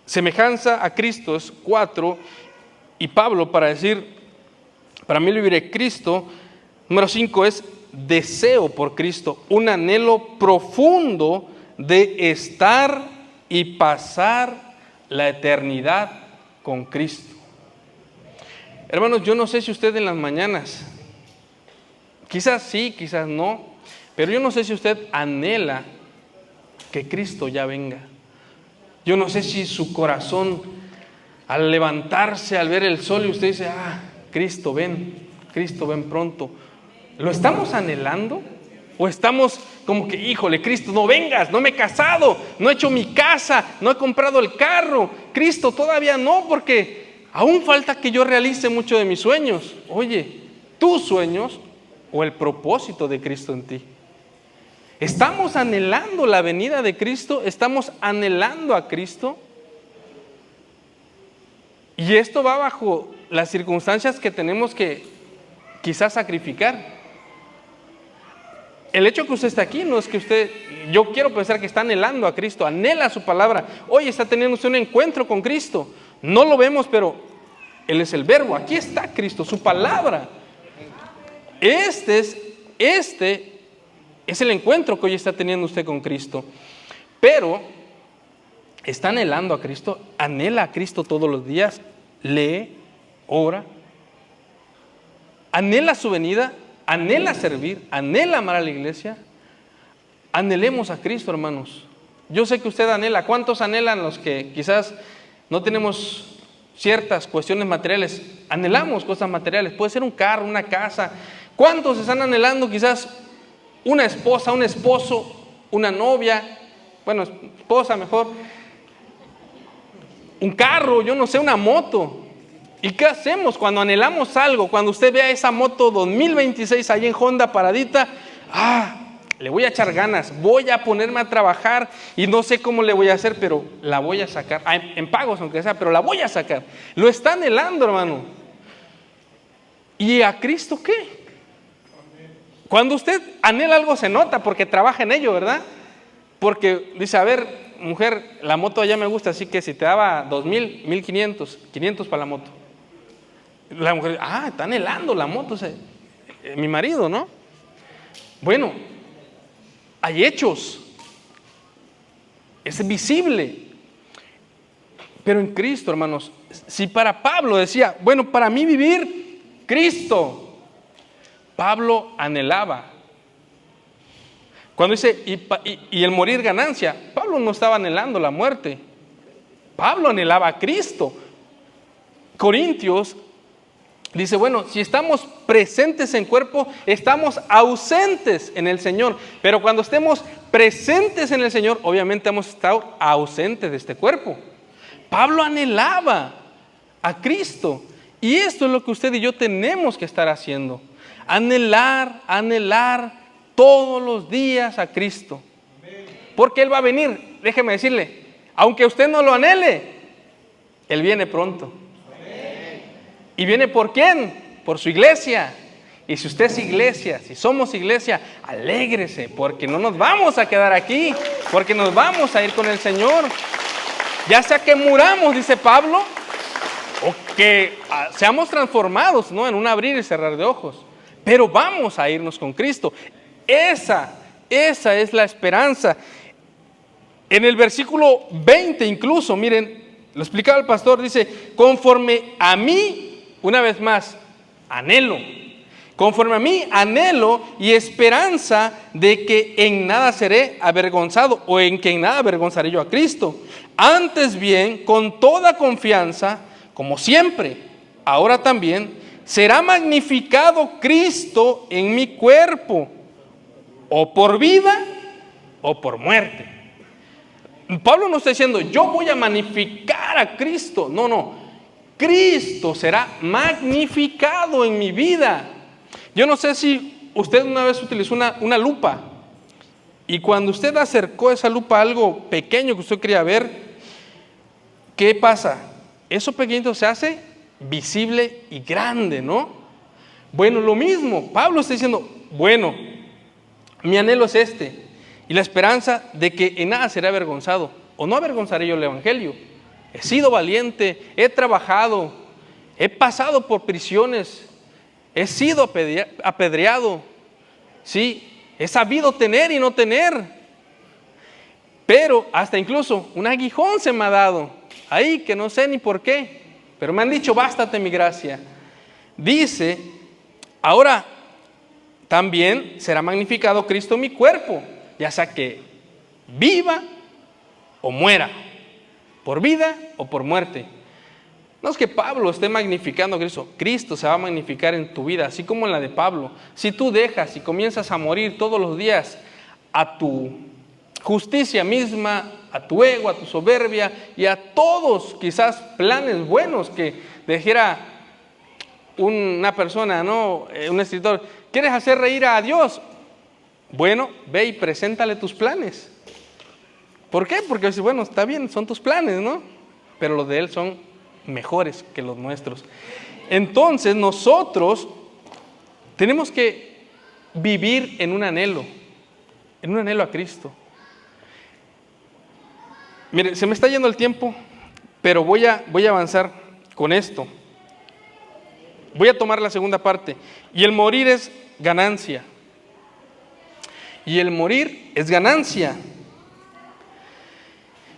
semejanza a Cristo es 4, y Pablo para decir, para mí viviré Cristo, número 5 es deseo por Cristo, un anhelo profundo de estar y pasar la eternidad con Cristo. Hermanos, yo no sé si usted en las mañanas, quizás sí, quizás no, pero yo no sé si usted anhela que Cristo ya venga. Yo no sé si su corazón, al levantarse, al ver el sol, y usted dice, Cristo ven pronto. ¿Lo estamos anhelando? ¿O estamos como que, híjole, Cristo, no vengas, no me he casado, no he hecho mi casa, no he comprado el carro, Cristo, todavía no, porque aún falta que yo realice muchos de mis sueños? Oye, tus sueños o el propósito de Cristo en ti. ¿Estamos anhelando la venida de Cristo? ¿Estamos anhelando a Cristo? Y esto va bajo las circunstancias que tenemos que quizás sacrificar. El hecho que usted está aquí no es que yo quiero pensar que está anhelando a Cristo, anhela su palabra. Hoy está teniendo usted un encuentro con Cristo. No lo vemos, pero Él es el verbo. Aquí está Cristo, su palabra. Este es el encuentro que hoy está teniendo usted con Cristo. Pero, ¿está anhelando a Cristo? ¿Anhela a Cristo todos los días? ¿Lee? ¿Ora? ¿Anhela su venida? ¿Anhela servir? ¿Anhela amar a la iglesia? Anhelemos a Cristo, hermanos. Yo sé que usted anhela. ¿Cuántos anhelan los que quizás no tenemos ciertas cuestiones materiales? Anhelamos cosas materiales. Puede ser un carro, una casa. ¿Cuántos están anhelando quizás una esposa, un esposo, una novia? Bueno, esposa mejor. Un carro, yo no sé, una moto. ¿Y qué hacemos cuando anhelamos algo? Cuando usted vea esa moto 2026 ahí en Honda paradita, le voy a echar ganas, voy a ponerme a trabajar y no sé cómo le voy a hacer, pero la voy a sacar, en pagos aunque sea, pero la voy a sacar. Lo está anhelando, hermano. ¿Y a Cristo qué? Cuando usted anhela algo se nota porque trabaja en ello, ¿verdad? Porque dice, a ver, mujer, la moto allá me gusta, así que si te daba 2,000, 1,500, 500 para la moto. La mujer, está anhelando la moto, o sea, mi marido, ¿no? Bueno, hay hechos, es visible. Pero en Cristo, hermanos, si para Pablo decía, bueno, para mí vivir, Cristo, Pablo anhelaba. Cuando dice, y el morir ganancia, Pablo no estaba anhelando la muerte. Pablo anhelaba a Cristo. Corintios dice, bueno, si estamos presentes en cuerpo, estamos ausentes en el Señor. Pero cuando estemos presentes en el Señor, obviamente hemos estado ausentes de este cuerpo. Pablo anhelaba a Cristo. Y esto es lo que usted y yo tenemos que estar haciendo. Anhelar todos los días a Cristo. Porque Él va a venir, déjeme decirle, aunque usted no lo anhele, Él viene pronto. ¿Y viene por quién? Por su iglesia. Y si usted es iglesia, si somos iglesia, alégrese, porque no nos vamos a quedar aquí, porque nos vamos a ir con el Señor. Ya sea que muramos, dice Pablo, o que seamos transformados, ¿no?, en un abrir y cerrar de ojos. Pero vamos a irnos con Cristo. Esa es la esperanza. En el versículo 20 incluso, miren, lo explicaba el pastor, dice, conforme a mí, una vez más, anhelo. Conforme a mí, anhelo y esperanza de que en nada seré avergonzado, o en que en nada avergonzaré yo a Cristo. Antes bien, con toda confianza, como siempre, ahora también, será magnificado Cristo en mi cuerpo, o por vida o por muerte. Pablo no está diciendo, yo voy a magnificar a Cristo. No. Cristo será magnificado en mi vida. Yo no sé si usted una vez utilizó una lupa, y cuando usted acercó esa lupa a algo pequeño que usted quería ver, ¿qué pasa? Eso pequeñito se hace visible y grande, ¿no? Bueno, lo mismo, Pablo está diciendo, bueno, mi anhelo es este, y la esperanza de que en nada seré avergonzado, o no avergonzaré yo el evangelio. He sido valiente, he trabajado, he pasado por prisiones, he sido apedreado, sí, he sabido tener y no tener, pero hasta incluso un aguijón se me ha dado, ahí que no sé ni por qué, pero me han dicho, bástate mi gracia. Dice, ahora también será magnificado Cristo en mi cuerpo, ya sea que viva o muera, por vida o por muerte. No es que Pablo esté magnificando a Cristo, Cristo se va a magnificar en tu vida, así como en la de Pablo. Si tú dejas y comienzas a morir todos los días a tu justicia misma, a tu ego, a tu soberbia y a todos quizás planes buenos que dijera una persona, ¿no?, un escritor, ¿quieres hacer reír a Dios? Bueno, ve y preséntale tus planes. ¿Por qué? Porque bueno, está bien, son tus planes, ¿no? Pero los de Él son mejores que los nuestros. Entonces nosotros tenemos que vivir en un anhelo a Cristo. Mire, se me está yendo el tiempo, pero voy a avanzar con esto. Voy a tomar la segunda parte. Y el morir es ganancia. Y el morir es ganancia.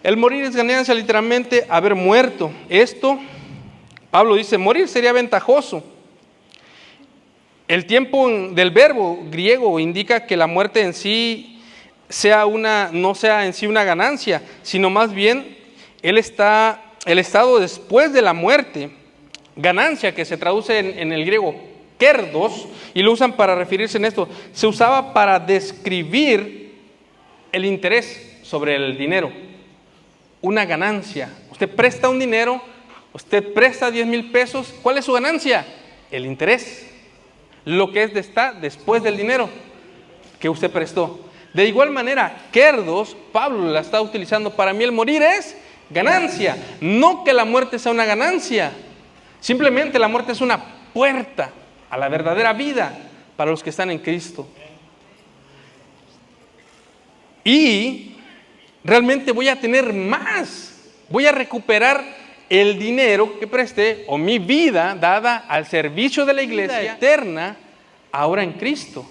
El morir es ganancia, literalmente haber muerto. Esto, Pablo dice, morir sería ventajoso. El tiempo del verbo griego indica que la muerte en sí no sea en sí una ganancia, sino más bien el estado después de la muerte. Ganancia, que se traduce en el griego kerdos, y lo usan para referirse en esto. Se usaba para describir el interés sobre el dinero. Una ganancia. Usted presta un dinero, usted presta 10,000 pesos. ¿Cuál es su ganancia? El interés. Lo que está después del dinero que usted prestó. De igual manera, kerdos, Pablo la está utilizando, para mí el morir es ganancia. No que la muerte sea una ganancia, simplemente la muerte es una puerta a la verdadera vida para los que están en Cristo. Y realmente voy a tener más, voy a recuperar el dinero que presté o mi vida dada al servicio de la iglesia eterna ahora en Cristo.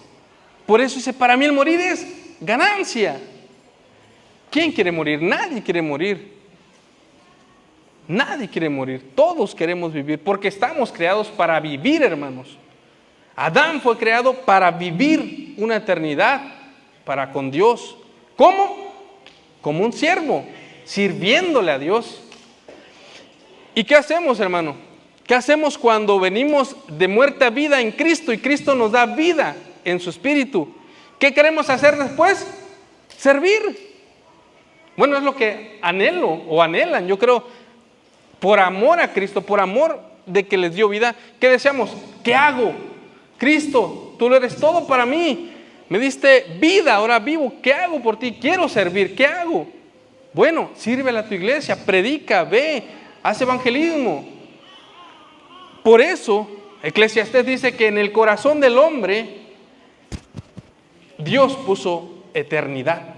Por eso dice, para mí el morir es ganancia. ¿Quién quiere morir? Nadie quiere morir. Nadie quiere morir. Todos queremos vivir porque estamos creados para vivir, hermanos. Adán fue creado para vivir una eternidad para con Dios. ¿Cómo? Como un siervo, sirviéndole a Dios. ¿Y qué hacemos, hermano? ¿Qué hacemos cuando venimos de muerte a vida en Cristo y Cristo nos da vida en su espíritu? ¿Qué queremos hacer después? Servir. Bueno, es lo que anhelo o anhelan, yo creo, por amor a Cristo, por amor de que les dio vida. ¿Qué deseamos? ¿Qué hago? Cristo, tú lo eres todo para mí. Me diste vida, ahora vivo. ¿Qué hago por ti? Quiero servir. ¿Qué hago? Bueno, sírvele a tu iglesia, predica, ve, haz evangelismo. Por eso, Eclesiastés dice que en el corazón del hombre Dios puso eternidad.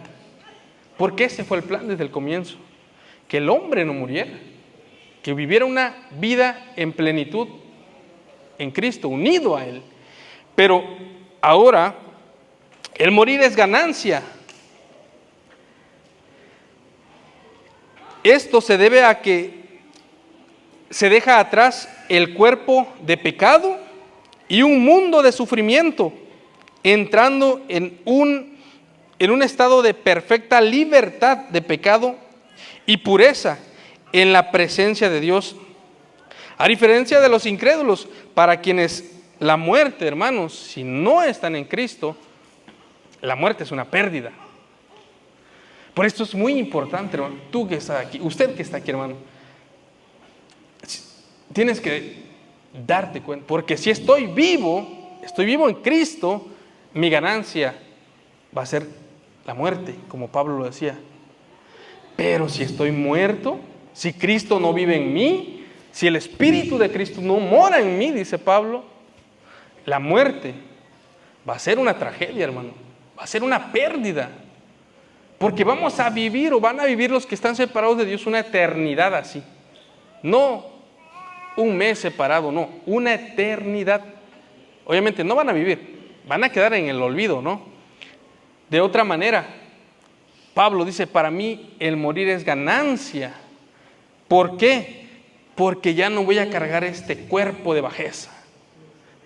Porque ese fue el plan desde el comienzo. Que el hombre no muriera, que viviera una vida en plenitud en Cristo, unido a Él. Pero ahora, el morir es ganancia. Esto se debe a que se deja atrás el cuerpo de pecado y un mundo de sufrimiento, entrando en un estado de perfecta libertad de pecado y pureza en la presencia de Dios. A diferencia de los incrédulos, para quienes la muerte, hermanos, si no están en Cristo, la muerte es una pérdida. Por esto es muy importante, hermano, tú que estás aquí, usted que está aquí, hermano, tienes que darte cuenta, porque si estoy vivo en Cristo, mi ganancia va a ser la muerte, como Pablo lo decía. Pero si estoy muerto, si Cristo no vive en mí, si el Espíritu de Cristo no mora en mí, dice Pablo, la muerte va a ser una tragedia, hermano, va a ser una pérdida. Porque vamos a vivir o van a vivir los que están separados de Dios una eternidad así. No un mes separado, no, una eternidad. Obviamente no van a vivir, van a quedar en el olvido, ¿no? De otra manera, Pablo dice, para mí el morir es ganancia. ¿Por qué? Porque ya no voy a cargar este cuerpo de bajeza,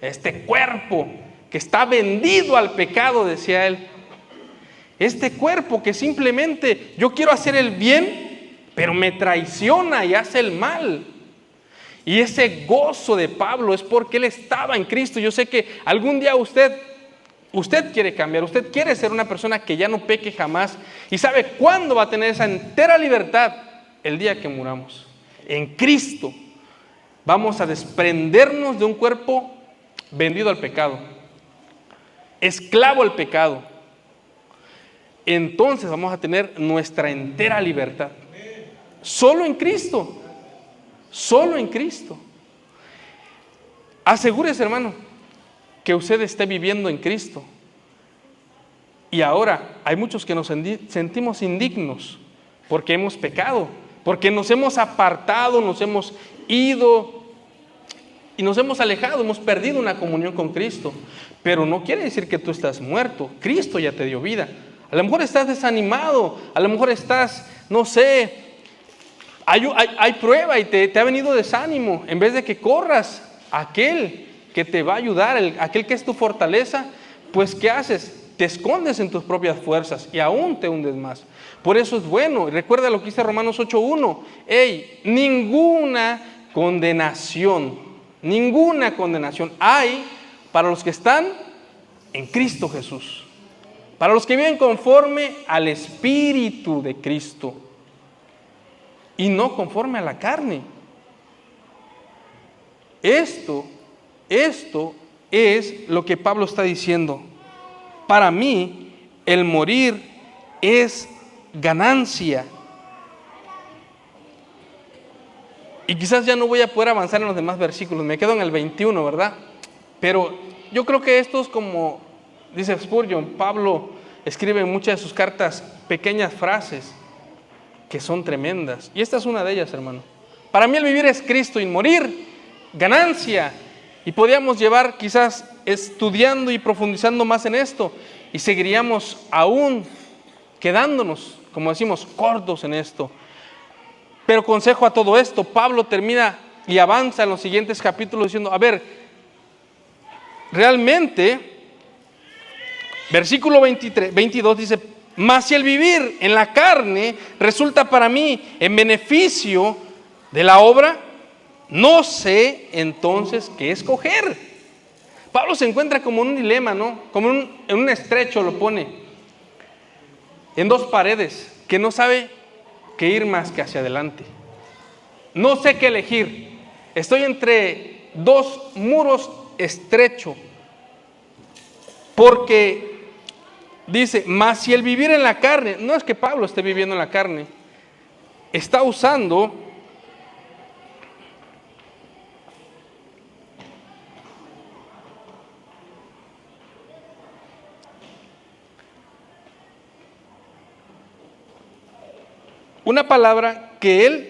este cuerpo que está vendido al pecado, decía él. Este cuerpo que simplemente yo quiero hacer el bien, pero me traiciona y hace el mal. Y ese gozo de Pablo es porque él estaba en Cristo. Yo sé que algún día usted quiere cambiar, usted quiere ser una persona que ya no peque jamás. ¿Y sabe cuándo va a tener esa entera libertad? El día que muramos. En Cristo vamos a desprendernos de un cuerpo vendido al pecado, esclavo al pecado. Entonces vamos a tener nuestra entera libertad. Solo en Cristo. Solo en Cristo. Asegúrese, hermano, que usted esté viviendo en Cristo. Y ahora hay muchos que nos sentimos indignos porque hemos pecado, porque nos hemos apartado, nos hemos ido y nos hemos alejado, hemos perdido una comunión con Cristo. Pero no quiere decir que tú estás muerto. Cristo ya te dio vida. A lo mejor estás desanimado, a lo mejor estás, no sé, hay prueba y te ha venido desánimo. En vez de que corras a aquel que te va a ayudar, aquel que es tu fortaleza, pues ¿qué haces? Te escondes en tus propias fuerzas y aún te hundes más. Por eso es bueno, y recuerda lo que dice Romanos 8:1, ninguna condenación hay para los que están en Cristo Jesús, para los que viven conforme al Espíritu de Cristo y no conforme a la carne. Esto es lo que Pablo está diciendo. Para mí, el morir es ganancia. Y quizás ya no voy a poder avanzar en los demás versículos, me quedo en el 21, ¿verdad? Pero yo creo que esto es como, dice Spurgeon, Pablo escribe en muchas de sus cartas pequeñas frases que son tremendas. Y esta es una de ellas, hermano. Para mí el vivir es Cristo y morir, ganancia. Y podríamos llevar quizás estudiando y profundizando más en esto. Y seguiríamos aún quedándonos, como decimos, cortos en esto. Pero consejo a todo esto, Pablo termina y avanza en los siguientes capítulos diciendo, a ver, realmente, versículo 22 dice, mas si el vivir en la carne resulta para mí en beneficio de la obra, no sé entonces qué escoger. Pablo se encuentra como en un dilema, ¿no? Como en un estrecho lo pone, en dos paredes, que no sabe qué ir más que hacia adelante. No sé qué elegir. Estoy entre dos muros estrechos. Porque dice, mas si el vivir en la carne, no es que Pablo esté viviendo en la carne, está usando una palabra que él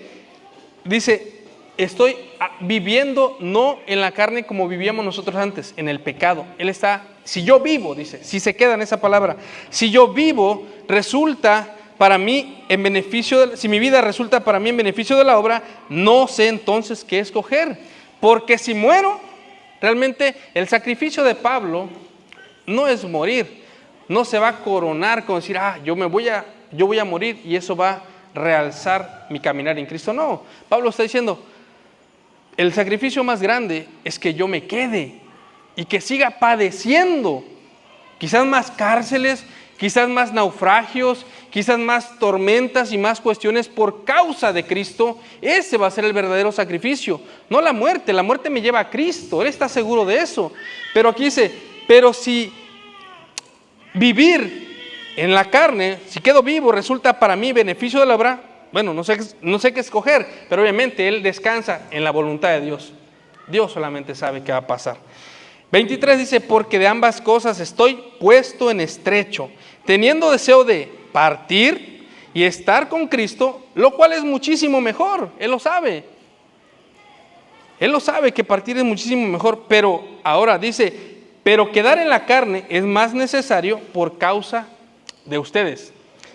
dice, estoy viviendo no en la carne como vivíamos nosotros antes, en el pecado. Él está, si yo vivo, dice, si se queda en esa palabra, si yo vivo, resulta para mí en beneficio, si mi vida resulta para mí en beneficio de la obra, no sé entonces qué escoger. Porque si muero, realmente el sacrificio de Pablo no es morir, no se va a coronar con decir, yo voy a morir y eso va a realzar mi caminar en Cristo. No, Pablo está diciendo, el sacrificio más grande es que yo me quede y que siga padeciendo, quizás más cárceles, quizás más naufragios, quizás más tormentas y más cuestiones por causa de Cristo. Ese va a ser el verdadero sacrificio, no la muerte me lleva a Cristo, él está seguro de eso. Pero aquí dice, pero si vivir en la carne, si quedo vivo, resulta para mí beneficio de la obra, bueno, no sé qué escoger, pero obviamente él descansa en la voluntad de Dios. Dios solamente sabe qué va a pasar. 23 dice, porque de ambas cosas estoy puesto en estrecho, teniendo deseo de partir y estar con Cristo, lo cual es muchísimo mejor. Él lo sabe. Él lo sabe que partir es muchísimo mejor, pero ahora dice, pero quedar en la carne es más necesario por causa de ustedes.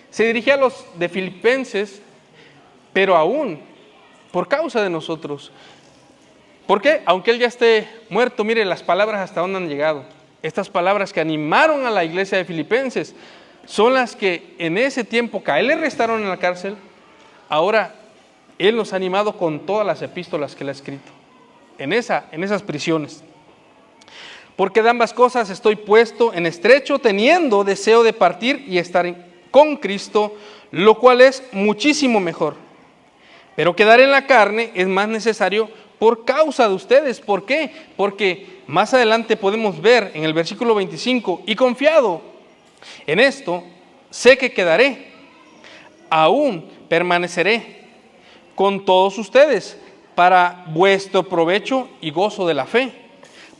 Se dirigía a los de Filipenses, pero aún por causa de nosotros. ¿Por qué? Aunque él ya esté muerto, mire las palabras hasta dónde han llegado. Estas palabras que animaron a la iglesia de Filipenses son las que en ese tiempo que a él le arrestaron en la cárcel, ahora él nos ha animado con todas las epístolas que él ha escrito en esas prisiones. Porque de ambas cosas estoy puesto en estrecho, teniendo deseo de partir y estar con Cristo, lo cual es muchísimo mejor. Pero quedar en la carne es más necesario por causa de ustedes. ¿Por qué? Porque más adelante podemos ver en el versículo 25, y confiado en esto, sé que quedaré, aún permaneceré con todos ustedes para vuestro provecho y gozo de la fe.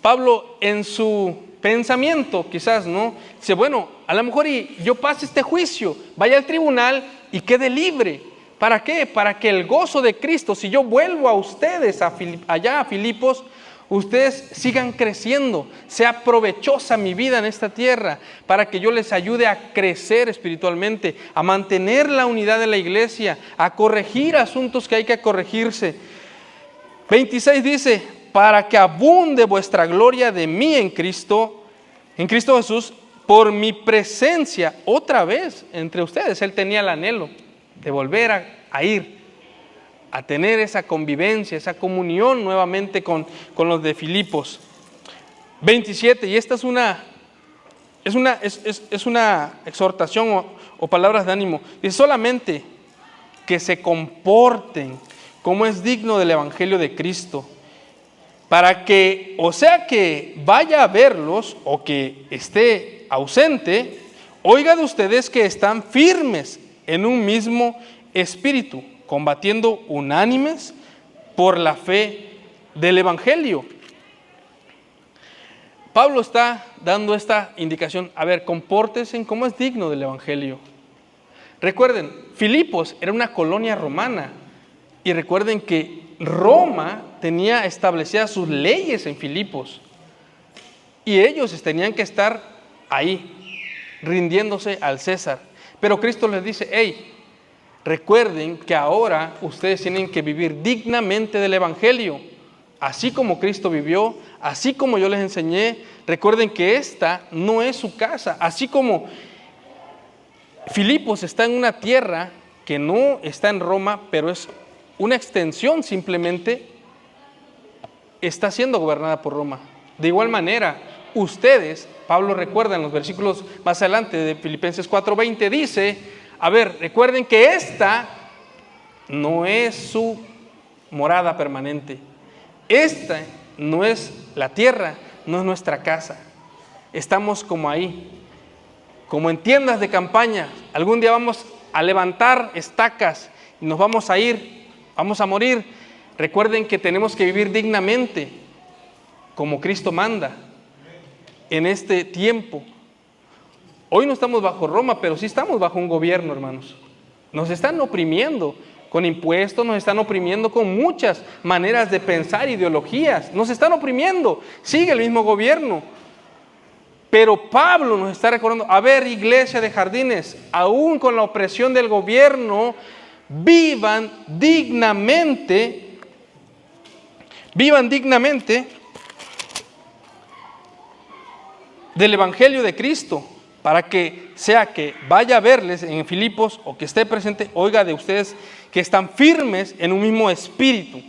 Pablo en su pensamiento quizás, ¿no? Dice, bueno, a lo mejor y yo pase este juicio, vaya al tribunal y quede libre. ¿Para qué? Para que el gozo de Cristo, si yo vuelvo a ustedes allá a Filipos, ustedes sigan creciendo, sea provechosa mi vida en esta tierra, para que yo les ayude a crecer espiritualmente, a mantener la unidad de la iglesia, a corregir asuntos que hay que corregirse. 26 dice, para que abunde vuestra gloria de mí en Cristo Jesús, por mi presencia otra vez entre ustedes. Él tenía el anhelo de volver a ir, a tener esa convivencia, esa comunión nuevamente con los de Filipos. 27, y esta es una exhortación o palabras de ánimo. Dice, solamente que se comporten como es digno del Evangelio de Cristo, para que, o sea que vaya a verlos, o que esté ausente, oiga de ustedes que están firmes en un mismo espíritu, combatiendo unánimes por la fe del Evangelio. Pablo está dando esta indicación, a ver, compórtense como es digno del Evangelio. Recuerden, Filipos era una colonia romana y recuerden que Roma tenía establecidas sus leyes en Filipos y ellos tenían que estar ahí, rindiéndose al César. Pero Cristo les dice, hey, recuerden que ahora ustedes tienen que vivir dignamente del Evangelio, así como Cristo vivió, así como yo les enseñé. Recuerden que esta no es su casa, así como Filipos está en una tierra que no está en Roma, pero es una extensión simplemente, está siendo gobernada por Roma. De igual manera, ustedes, Pablo recuerda en los versículos más adelante de Filipenses 4:20, dice, a ver, recuerden que esta no es su morada permanente. Esta no es la tierra, no es nuestra casa. Estamos como ahí, como en tiendas de campaña. Algún día vamos a levantar estacas y nos vamos a ir, vamos a morir. Recuerden que tenemos que vivir dignamente, como Cristo manda, en este tiempo. Hoy no estamos bajo Roma, pero sí estamos bajo un gobierno, hermanos. Nos están oprimiendo con impuestos, nos están oprimiendo con muchas maneras de pensar, ideologías. Nos están oprimiendo, sigue el mismo gobierno. Pero Pablo nos está recordando, a ver, iglesia de Jardines, aún con la opresión del gobierno, vivan dignamente del Evangelio de Cristo, para que sea que vaya a verles en Filipos o que esté presente, oiga de ustedes que están firmes en un mismo espíritu,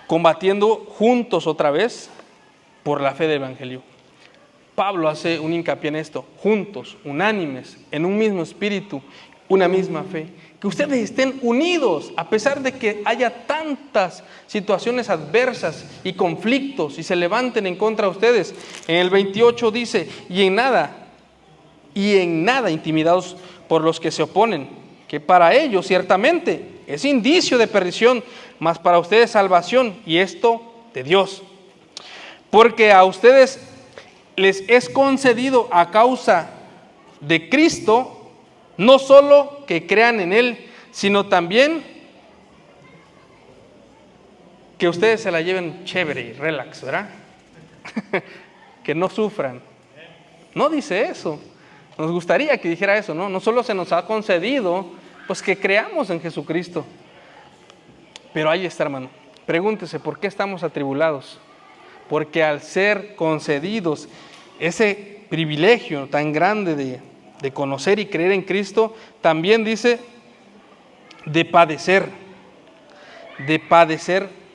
combatiendo juntos otra vez por la fe del Evangelio. Pablo hace un hincapié en esto, juntos, unánimes, en un mismo espíritu, una misma fe. Que ustedes estén unidos a pesar de que haya tantas situaciones adversas y conflictos y se levanten en contra de ustedes. En el 28 dice, y en nada intimidados por los que se oponen, que para ellos ciertamente es indicio de perdición, mas para ustedes salvación, y esto de Dios. Porque a ustedes les es concedido a causa de Cristo, no solo que crean en Él, sino también que ustedes se la lleven chévere y relax, ¿verdad? Que no sufran. No dice eso. Nos gustaría que dijera eso, ¿no? No solo se nos ha concedido, pues que creamos en Jesucristo. Pero ahí está, hermano. Pregúntese, ¿por qué estamos atribulados? Porque al ser concedidos ese privilegio tan grande de conocer y creer en Cristo, también dice de padecer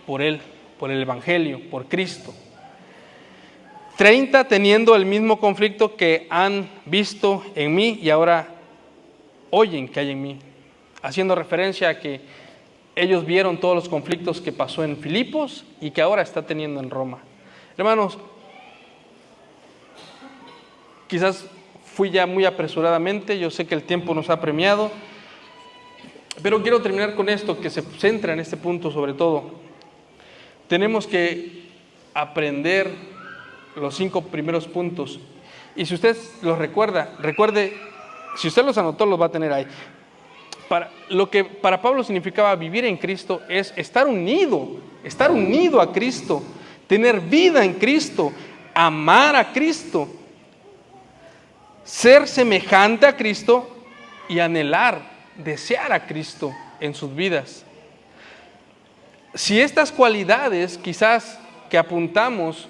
por Él, por el Evangelio, por Cristo. 30, teniendo el mismo conflicto que han visto en mí y ahora oyen que hay en mí, haciendo referencia a que ellos vieron todos los conflictos que pasó en Filipos y que ahora está teniendo en Roma. Hermanos, quizás fui ya muy apresuradamente, yo sé que el tiempo nos ha premiado, pero quiero terminar con esto que se centra en este punto sobre todo. Tenemos que aprender los 5 primeros puntos, y si usted los recuerde, si usted los anotó, los va a tener ahí. Lo que para Pablo significaba vivir en Cristo es estar unido a Cristo, tener vida en Cristo, amar a Cristo, ser semejante a Cristo y anhelar, desear a Cristo en sus vidas. Si estas cualidades quizás que apuntamos,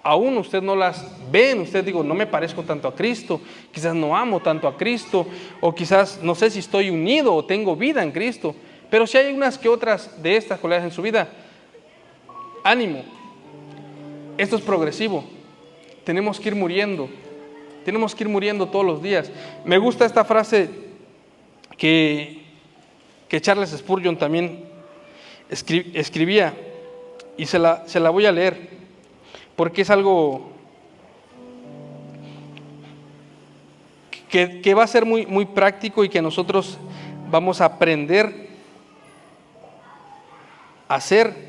aún usted no las ve, usted digo, no me parezco tanto a Cristo, quizás no amo tanto a Cristo, o quizás no sé si estoy unido o tengo vida en Cristo, pero si hay unas que otras de estas cualidades en su vida, ánimo, esto es progresivo, tenemos que ir muriendo todos los días. Me gusta esta frase que Charles Spurgeon también escribía, y se la voy a leer, porque es algo que va a ser muy, muy práctico y que nosotros vamos a aprender a hacer.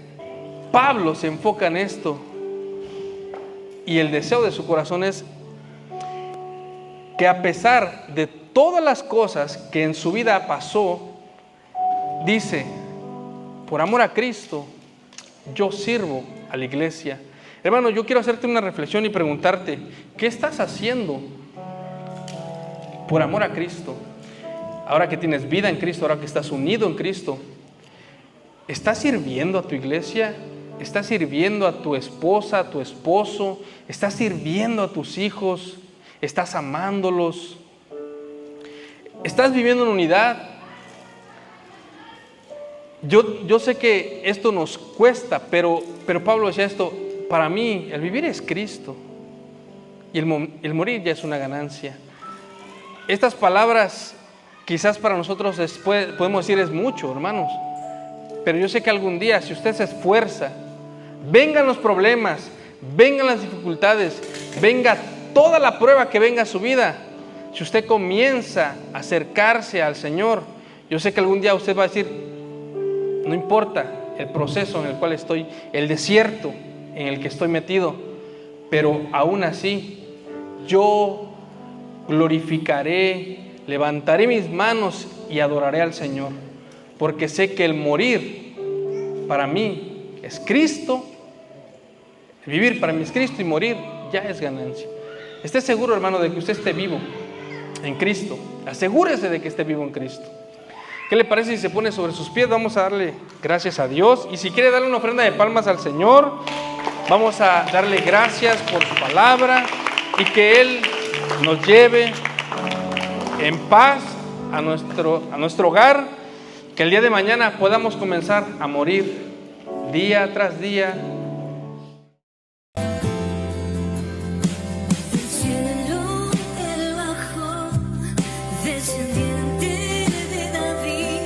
Pablo se enfoca en esto y el deseo de su corazón es que a pesar de todas las cosas que en su vida pasó, dice, por amor a Cristo, yo sirvo a la iglesia. Hermano, yo quiero hacerte una reflexión y preguntarte, ¿qué estás haciendo por amor a Cristo? Ahora que tienes vida en Cristo, ahora que estás unido en Cristo, ¿estás sirviendo a tu iglesia? ¿Estás sirviendo a tu esposa, a tu esposo? ¿Estás sirviendo a tus hijos? ¿Estás amándolos? ¿Estás viviendo en unidad? Yo sé que esto nos cuesta, pero Pablo decía esto, para mí el vivir es Cristo y el morir ya es una ganancia. Estas palabras quizás para nosotros podemos decir es mucho, hermanos, pero yo sé que algún día si usted se esfuerza, vengan los problemas, vengan las dificultades, venga toda la prueba que venga a su vida, si usted comienza a acercarse al Señor, yo sé que algún día usted va a decir, no importa el proceso en el cual estoy, el desierto en el que estoy metido, pero aún así yo glorificaré, levantaré mis manos y adoraré al Señor, porque sé que el morir para mí es Cristo, vivir para mí es Cristo y morir ya es ganancia. Esté seguro, hermano, de que usted esté vivo en Cristo. Asegúrese de que esté vivo en Cristo. ¿Qué le parece si se pone sobre sus pies? Vamos a darle gracias a Dios. Y si quiere darle una ofrenda de palmas al Señor, vamos a darle gracias por su palabra y que Él nos lleve en paz a nuestro hogar, que el día de mañana podamos comenzar a morir día tras día. Del cielo Él bajó, descendiente de David.